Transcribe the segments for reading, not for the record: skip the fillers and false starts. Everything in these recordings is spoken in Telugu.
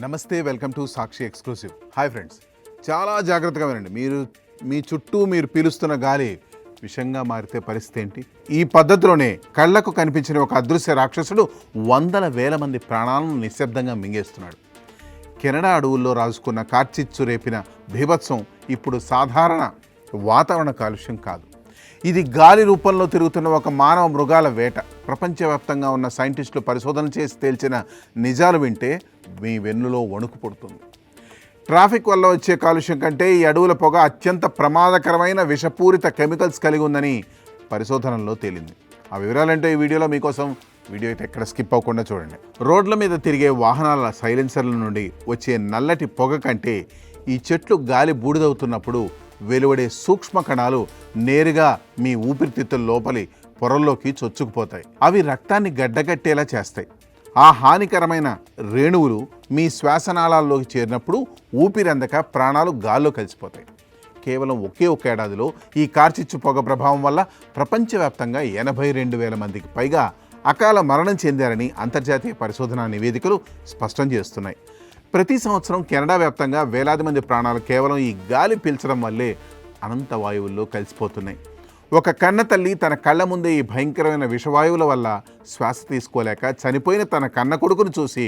నమస్తే, welcome to Sakshi exclusive. Hi friends, చాలా జాగ్రత్తగా వినండి. మీ చుట్టూ మీరు పీలుస్తున్న గాలి విషంగా మారితే పరిస్థితి ఏంటి? ఈ పద్ధతిలోనే కళ్లకు కనిపించిన ఒక అదృశ్య రాక్షసుడు వందల వేల మంది ప్రాణాలను నిశ్శబ్దంగా మింగేస్తున్నాడు. కెనడా అడవుల్లో రాజుకున్న కార్చిచ్చు రేపిన బీభత్సం ఇప్పుడు సాధారణ వాతావరణ కాలుష్యం కాదు. ఇది గాలి రూపంలో తిరుగుతున్న ఒక మానవ మృగాల వేట. ప్రపంచవ్యాప్తంగా ఉన్న సైంటిస్టులు పరిశోధన చేసి తేల్చిన నిజాలు వింటే మీ వెన్నులో వణుకు పుడుతుంది. ట్రాఫిక్ వల్ల వచ్చే కాలుష్యం కంటే ఈ అడవుల పొగ అత్యంత ప్రమాదకరమైన విషపూరిత కెమికల్స్ కలిగి ఉందని పరిశోధనల్లో తేలింది. ఆ వివరాలంటే ఈ వీడియోలో మీకోసం. వీడియో అయితే ఎక్కడ స్కిప్ అవ్వకుండా చూడండి. రోడ్ల మీద తిరిగే వాహనాల సైలెన్సర్ల నుండి వచ్చే నల్లటి పొగ కంటే ఈ చెట్లు గాలి బూడిదవుతున్నప్పుడు వెలువడే సూక్ష్మ కణాలు నేరుగా మీ ఊపిరితిత్తుల లోపలి పొరల్లోకి చొచ్చుకుపోతాయి. అవి రక్తాన్ని గడ్డగట్టేలా చేస్తాయి. ఆ హానికరమైన రేణువులు మీ శ్వాసనాళాల్లోకి చేరినప్పుడు ఊపిరందక ప్రాణాలు గాల్లో కలిసిపోతాయి. కేవలం ఒకే ఒక ఏడాదిలో ఈ కార్చిచ్చు పొగ ప్రభావం వల్ల ప్రపంచవ్యాప్తంగా 82,000 మందికి పైగా అకాల మరణం చెందారని అంతర్జాతీయ పరిశోధనా నివేదికలు స్పష్టం చేస్తున్నాయి. ప్రతి సంవత్సరం కెనడా వ్యాప్తంగా వేలాది మంది ప్రాణాలు కేవలం ఈ గాలి పీల్చడం వల్లే అనంత వాయువుల్లో కలిసిపోతున్నాయి. ఒక కన్న తల్లి తన కళ్ళ ముందే ఈ భయంకరమైన విషవాయువుల వల్ల శ్వాస తీసుకోలేక చనిపోయిన తన కన్న కొడుకును చూసి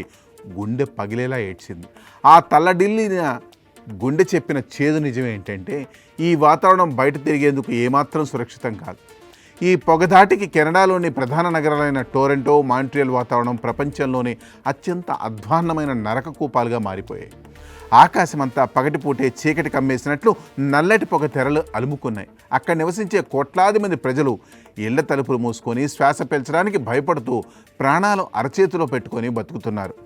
గుండె పగిలేలా ఏడ్చింది. ఆ తల్లడిల్లిన గుండె చెప్పిన చేదు నిజం ఏంటంటే ఈ వాతావరణం బయట తిరిగేందుకు ఏమాత్రం సురక్షితం కాదు. ఈ పొగధాటికి కెనడాలోని ప్రధాన నగరాలైన టొరంటో, మాంట్రియల్ వాతావరణం ప్రపంచంలోనే అత్యంత అధ్వాన్నమైన నరక కూపాలుగా మారిపోయాయి. ఆకాశమంతా పగటిపూటే చీకటి కమ్మేసినట్లు నల్లటి పొగ తెరలు అలుముకున్నాయి. అక్కడ నివసించే కోట్లాది మంది ప్రజలు ఇళ్ల తలుపులు మూసుకొని శ్వాస పీల్చడానికి భయపడుతూ ప్రాణాలు అరచేతిలో పెట్టుకొని బతుకుతున్నారు.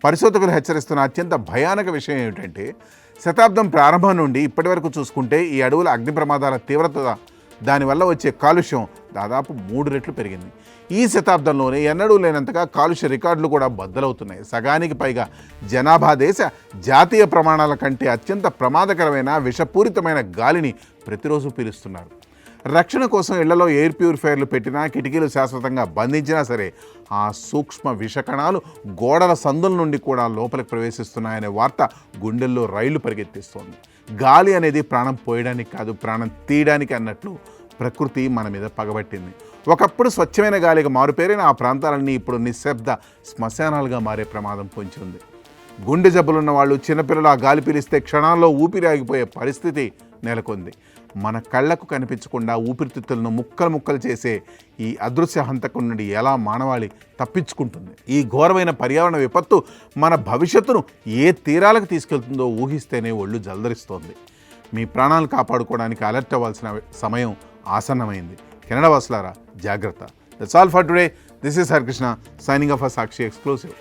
పరిశోధకులు హెచ్చరిస్తున్న అత్యంత భయానక విషయం ఏమిటంటే శతాబ్దం ప్రారంభం నుండి ఇప్పటి వరకు చూసుకుంటే ఈ అడవుల అగ్ని ప్రమాదాల తీవ్రత, దానివల్ల వచ్చే కాలుష్యం దాదాపు 3 రెట్లు పెరిగింది. ఈ శతాబ్దంలోనే ఎన్నడూ లేనంతగా కాలుష్య రికార్డులు కూడా బద్దలవుతున్నాయి. సగానికి పైగా జనాభా దేశ జాతీయ ప్రమాణాల కంటే అత్యంత ప్రమాదకరమైన విషపూరితమైన గాలిని ప్రతిరోజు పీలుస్తున్నారు. రక్షణ కోసం ఇళ్లలో ఎయిర్ ప్యూరిఫైయర్లు పెట్టినా, కిటికీలు శాశ్వతంగా బంధించినా సరే ఆ సూక్ష్మ విషకణాలు గోడల సందుల నుండి కూడా లోపలికి ప్రవేశిస్తున్నాయనే వార్త గుండెల్లో రైళ్లు పరిగెత్తిస్తోంది. గాలి అనేది ప్రాణం పోయడానికి కాదు, ప్రాణం తీయడానికి అన్నట్లు ప్రకృతి మన మీద పగబట్టింది. ఒకప్పుడు స్వచ్ఛమైన గాలిగా మారుపేరైన ఆ ప్రాంతాలన్నీ ఇప్పుడు నిశ్శబ్ద శ్మశానాలుగా మారే ప్రమాదం పొంచి ఉంది. గుండె జబ్బులున్న వాళ్ళు, చిన్నపిల్లలు ఆ గాలి పీలిస్తే క్షణాల్లో ఊపిరి ఆగిపోయే పరిస్థితి నెలకొంది. మన కళ్లకు కనిపించకుండా ఊపిరితిత్తులను ముక్కలు చేసే ఈ అదృశ్య హంతకం నుండి ఎలా మానవాళి తప్పించుకుంటుంది? ఈ ఘోరమైన పర్యావరణ విపత్తు మన భవిష్యత్తును ఏ తీరాలకు తీసుకెళ్తుందో ఊహిస్తేనే ఒళ్ళు జల్దరిస్తోంది. మీ ప్రాణాలు కాపాడుకోవడానికి అలర్ట్ అవ్వాల్సిన సమయం ఆసన్నమైంది. కెనడా వాసులారా, జాగ్రత్త. That's all for today. This is Harikrishna signing off for Sakshi exclusive.